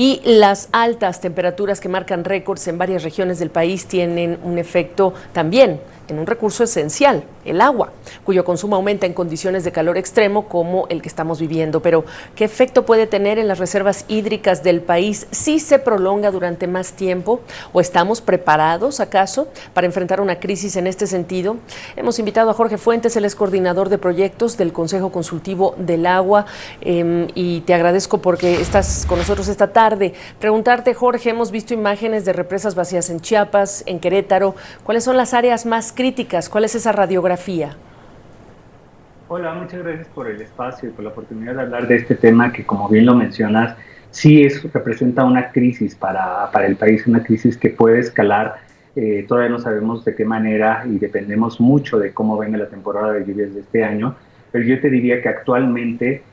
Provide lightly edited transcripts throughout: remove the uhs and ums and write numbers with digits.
Y las altas temperaturas que marcan récords en varias regiones del país tienen un efecto también en un recurso esencial, el agua, cuyo consumo aumenta en condiciones de calor extremo como el que estamos viviendo. Pero, ¿qué efecto puede tener en las reservas hídricas del país si se prolonga durante más tiempo? ¿O estamos preparados, acaso, para enfrentar una crisis en este sentido? Hemos invitado a Jorge Fuentes, él es coordinador de proyectos del Consejo Consultivo del Agua, y te agradezco porque estás con nosotros esta tarde. Preguntarte, Jorge, hemos visto imágenes de represas vacías en Chiapas, en Querétaro. ¿Cuáles son las áreas más críticas? ¿Cuál es esa radiografía? Hola, muchas gracias por el espacio y por la oportunidad de hablar de este tema que, como bien lo mencionas, sí representa una crisis para el país, una crisis que puede escalar. Todavía no sabemos de qué manera y dependemos mucho de cómo venga la temporada de lluvias de este año, pero yo te diría que actualmente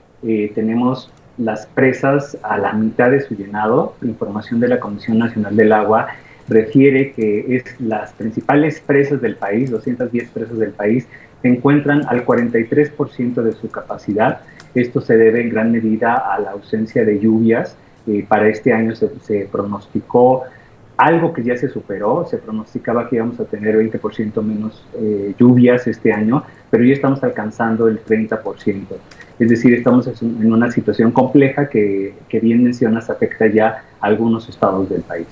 tenemos las presas a la mitad de su llenado. La información de la Comisión Nacional del Agua refiere que las principales presas del país, 210 presas del país, se encuentran al 43% de su capacidad. Esto se debe en gran medida a la ausencia de lluvias. Para este año se pronosticó algo que ya se superó. Se pronosticaba que íbamos a tener 20% menos lluvias este año, pero ya estamos alcanzando el 30%. Es decir, estamos en una situación compleja que bien mencionas, afecta ya a algunos estados del país.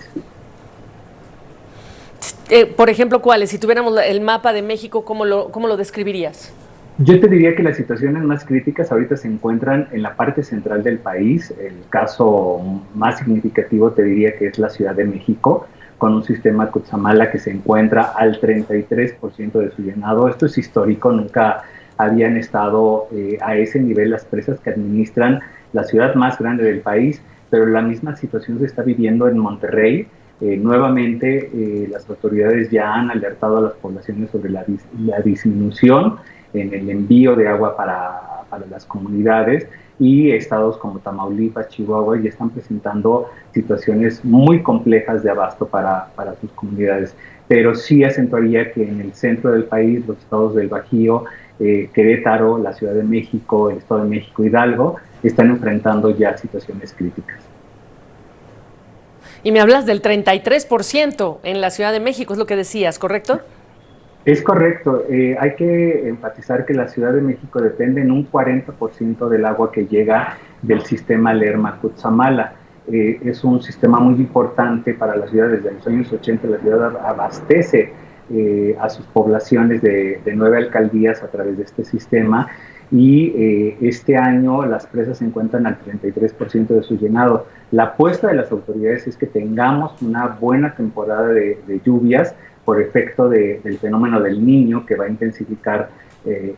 Por ejemplo, ¿cuáles? Si tuviéramos el mapa de México, ¿cómo lo describirías? Yo te diría que las situaciones más críticas ahorita se encuentran en la parte central del país. El caso más significativo te diría que es la Ciudad de México, con un sistema Cutzamala que se encuentra al 33% de su llenado. Esto es histórico, nunca habían estado a ese nivel las presas que administran la ciudad más grande del país, pero la misma situación se está viviendo en Monterrey. Nuevamente, las autoridades ya han alertado a las poblaciones sobre la disminución en el envío de agua para las comunidades, y estados como Tamaulipas, Chihuahua ya están presentando situaciones muy complejas de abasto para sus comunidades. Pero sí acentuaría que en el centro del país, los estados del Bajío, Querétaro, la Ciudad de México, el Estado de México, Hidalgo, están enfrentando ya situaciones críticas. Y me hablas del 33% en la Ciudad de México, es lo que decías, ¿correcto? Es correcto. Hay que enfatizar que la Ciudad de México depende en un 40% del agua que llega del sistema Lerma-Cutzamala. Es un sistema muy importante para la ciudad. Desde los años 80 la ciudad abastece a sus poblaciones de 9 alcaldías a través de este sistema, y este año las presas se encuentran al 33% de su llenado. La apuesta de las autoridades es que tengamos una buena temporada de lluvias por efecto del fenómeno del Niño, que va a intensificar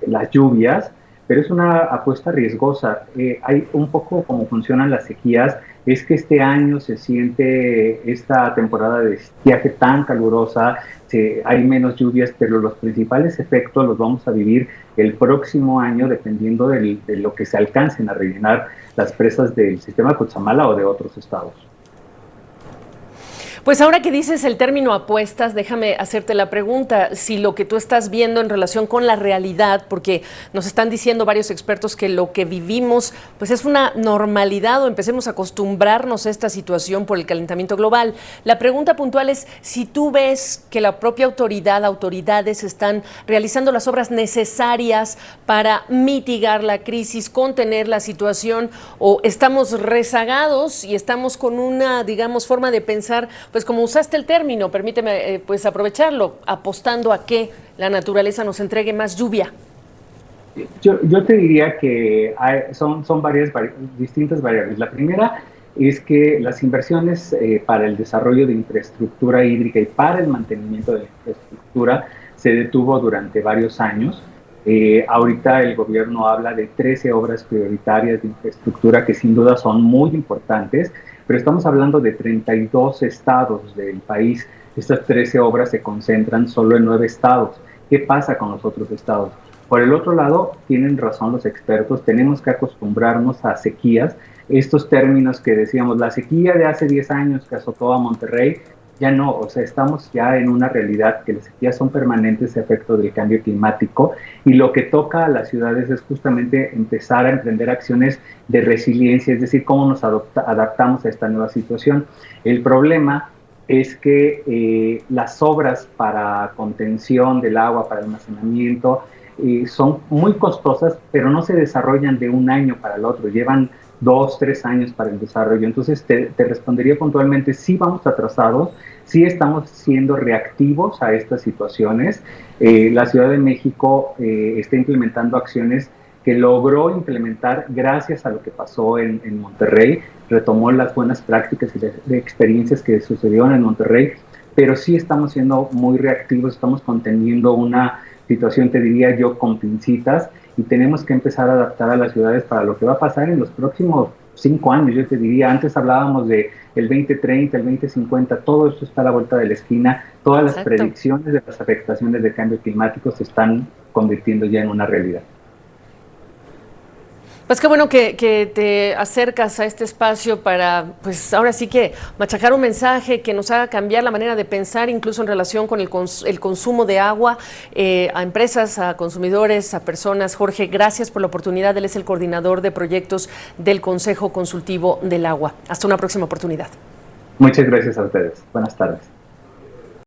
las lluvias, pero es una apuesta riesgosa. Hay un poco cómo funcionan las sequías, es que este año se siente esta temporada de estiaje tan calurosa, hay menos lluvias, pero los principales efectos los vamos a vivir el próximo año, dependiendo de lo que se alcancen a rellenar las presas del sistema Cutzamala o de otros estados. Pues ahora que dices el término apuestas, déjame hacerte la pregunta, si lo que tú estás viendo en relación con la realidad, porque nos están diciendo varios expertos que lo que vivimos pues es una normalidad, o empecemos a acostumbrarnos a esta situación por el calentamiento global. La pregunta puntual es si tú ves que la propia autoridades están realizando las obras necesarias para mitigar la crisis, contener la situación, o estamos rezagados y estamos con una, digamos, forma de pensar, pues como usaste el término, permíteme pues aprovecharlo, apostando a que la naturaleza nos entregue más lluvia. Yo te diría que son distintas variables. La primera es que las inversiones para el desarrollo de infraestructura hídrica y para el mantenimiento de la infraestructura se detuvo durante varios años. Ahorita el gobierno habla de 13 obras prioritarias de infraestructura que sin duda son muy importantes, pero estamos hablando de 32 estados del país. Estas 13 obras se concentran solo en 9 estados. ¿Qué pasa con los otros estados? Por el otro lado, tienen razón los expertos, tenemos que acostumbrarnos a sequías. Estos términos que decíamos, la sequía de hace 10 años que azotó a Monterrey, ya no, o sea, estamos ya en una realidad que las sequías son permanentes a efecto del cambio climático y lo que toca a las ciudades es justamente empezar a emprender acciones de resiliencia, es decir, cómo nos adaptamos a esta nueva situación. El problema es que las obras para contención del agua, para almacenamiento, son muy costosas, pero no se desarrollan de un año para el otro, llevan 2, 3 años para el desarrollo. Entonces te respondería puntualmente, sí vamos atrasados, sí estamos siendo reactivos a estas situaciones. La Ciudad de México está implementando acciones que logró implementar gracias a lo que pasó en Monterrey, retomó las buenas prácticas y de experiencias que sucedieron en Monterrey, pero sí estamos siendo muy reactivos, estamos conteniendo una situación, te diría yo, con pincitas, y tenemos que empezar a adaptar a las ciudades para lo que va a pasar en los próximos 5 años. Yo te diría, antes hablábamos de el 2030, el 2050, todo esto está a la vuelta de la esquina, todas las predicciones de las afectaciones de cambio climático se están convirtiendo ya en una realidad. Pues qué bueno que te acercas a este espacio para, pues ahora sí que machacar un mensaje que nos haga cambiar la manera de pensar, incluso en relación con el consumo de agua, a empresas, a consumidores, a personas. Jorge, gracias por la oportunidad. Él es el coordinador de proyectos del Consejo Consultivo del Agua. Hasta una próxima oportunidad. Muchas gracias a ustedes. Buenas tardes.